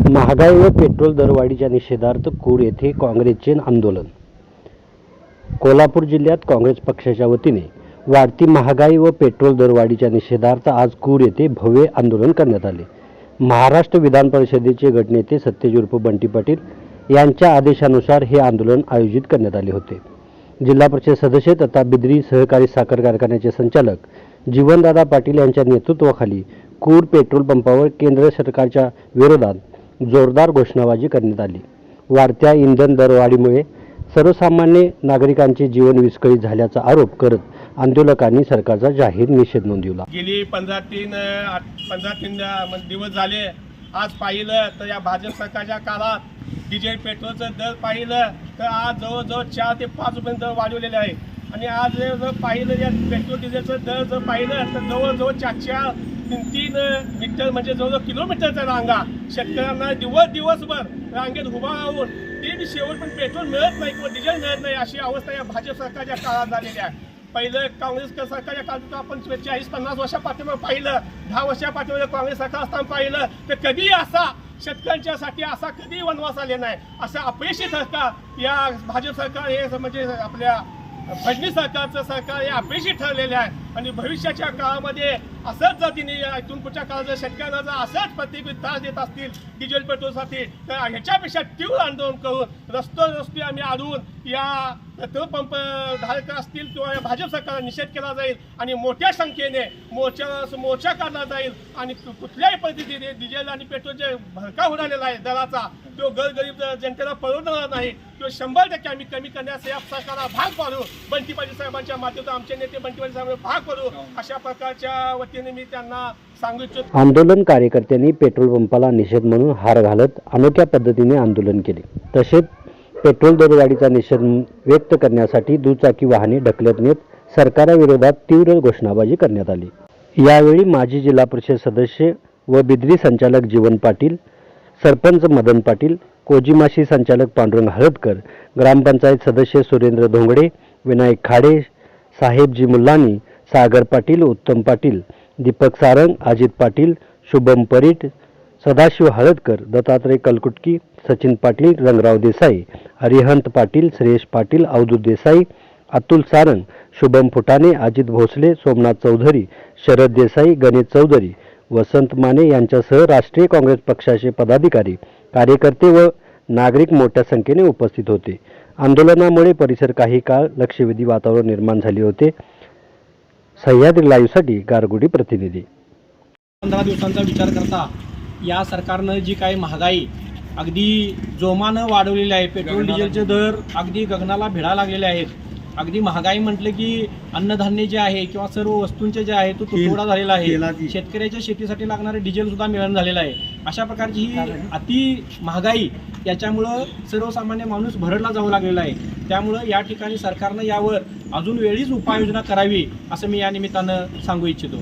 महागाई व पेट्रोल दरवाढीच्या निषेधार्थ कूर येथे काँग्रेसचे आंदोलन। कोल्हापूर जिल्ह्यात काँग्रेस पक्षाच्या वतीने वाढती महागाई व पेट्रोल दरवाढीच्या निषेधार्थ आज कूर येथे भव्य आंदोलन करण्यात आले। महाराष्ट्र विधान परिषदेचे गटनेते सतेज उर्फ बंटी पाटील यांच्या आदेशानुसार हे आंदोलन आयोजित करण्यात आले होते। जिल्हा परिषद सदस्य तथा बिद्री सहकारी साखर कारखान्याचे संचालक जीवनदादा पाटील यांच्या नेतृत्वाखाली कूर पेट्रोल पंपावर केंद्र सरकारच्या विरोधात जोरदार घोषणाबाजी करण्यात आली। वाढत्या इंधन दरवाढीमुळे सर्वसामान्य नागरिकांचे जीवन विस्कळीत झाल्याचा आरोप करत आंदोलकांनी सरकारचा जाहीर निषेध नोंदवला। गेली 15 दिवस झाले। आज पाहिलं तर या भाजप सरकारच्या काळात डिझेल पेट्रोलचं दर पाहिलं तर आज जवळजवळ 4 ते 5 रुपये दर वाढवलेले आहे। आणि आज जर पाहिलं या पेट्रोल डिझेलचं दर जर पाहिलं तर जवळजवळ 4-3 मीटर म्हणजे जवळजवळ किलोमीटरचा रांगा शेतकऱ्यांना दिवसभर रांगेत उभा राहून ते शेवट पण पेट्रोल मिळत नाही किंवा डिझेल मिळत नाही अशी अवस्था या भाजप सरकारच्या काळात झालेली आहे। पहिलं काँग्रेस सरकारच्या काळात आपण 40-50 वर्षापाठीमागे पाहिलं, 10 वर्षापाठीमागे काँग्रेस सरकार असताना पाहिलं तर कधी असा शेतकऱ्यांच्यासाठी असा कधी वनवास आले नाही। असं अपयशी सरकार या भाजप सरकार हे म्हणजे आपल्या फडणवीस सरकारचं सरकार हे अपयशी ठरलेले आहे। आणि भविष्याच्या काळामध्ये असंच जर तिने इथून पुढच्या काळात जर शेतकऱ्यांना जर असंच प्रत्येक त्रास देत असतील डिझेल पेट्रोलसाठी तर ह्याच्यापेक्षा तीव्र आंदोलन करून रस्ते आम्ही अडवून या पेट्रोल पंप धारक असतील किंवा या भाजप सरकारला निषेध केला जाईल आणि मोठ्या संख्येने मोर्चा काढला जाईल। आणि कुठल्याही पद्धतीने डिझेल आणि पेट्रोलचे भडका उडालेला आहे दराचा तो गरीब जनतेला परवडणार नाही। तो 100% आम्ही कमी करण्यास या सरकारला भाग पाडू। बंटी पाटील साहेबांच्या माध्यमातून आमचे नेते बंटी पाटील साहेब भाग पाडू अशा प्रकारच्या वतीने मी त्यांना सांगू इच्छितो। आंदोलन कार्यकर्त्यांनी पेट्रोल पंपाला निषेध म्हणून हार घालत अनोख्या पद्धतीने आंदोलन केले। तसेच पेट्रोल दरवाढीचा निषेध व्यक्त करण्यासाठी दुचाकी वाहने ढकलत नेत सरकारविरोधात तीव्र घोषणाबाजी करण्यात आली। यावेळी माजी जिल्हा परिषद सदस्य व बिद्री संचालक जीवन पाटील, सरपंच मदन पाटील, कोजीमाशी संचालक पांडुरंग हळदकर, ग्रामपंचायत सदस्य सुरेंद्र धोंगडे, विनायक खाडे, साहेबजी मुल्लानी, सागर पाटील, उत्तम पाटील, दीपक सारंग, अजित पाटील, शुभम परीट, सदाशिव हळदकर, दत्तात्रय कलकुटकी, सचिन पाटील, रंगराव देसाई, हरिहंत पाटील, श्रेयश पाटील, अवधूत देसाई, अतुल सारंग, शुभम फुटाणे, अजित भोसले, सोमनाथ चौधरी, शरद देसाई, गणेश चौधरी, वसंत माने यांच्यासह राष्ट्रीय काँग्रेस पक्षाचे पदाधिकारी, कार्यकर्ते व नागरिक मोठ्या संख्येने उपस्थित होते। आंदोलनामुळे परिसर काही काळ लक्षवेधी वातावरण निर्माण झाले होते। सह्याद्री लाईव्हसाठी गारगुडी प्रतिनिधी। 15 दिवसांचा विचार करता या सरकारनं जी काही महागाई अगदी जोमानं वाढवलेली आहे, पेट्रोल डिझेलचे दर अगदी गगनाला भिडा लागलेले आहेत। अगदी महागाई म्हटलं की अन्नधान्य जे आहे किंवा सर्व वस्तूंचे जे आहे तो तुटवडा झालेला आहे। शेतकऱ्याच्या शेतीसाठी लागणारे डिझेल सुद्धा मिळणं झालेलं आहे। अशा प्रकारची ही अति महागाई याच्यामुळं सर्वसामान्य माणूस भरडला जाऊ लागलेला आहे। त्यामुळं या ठिकाणी सरकारनं यावर अजून वेळीच उपाययोजना करावी असं मी या निमित्तानं सांगू इच्छितो।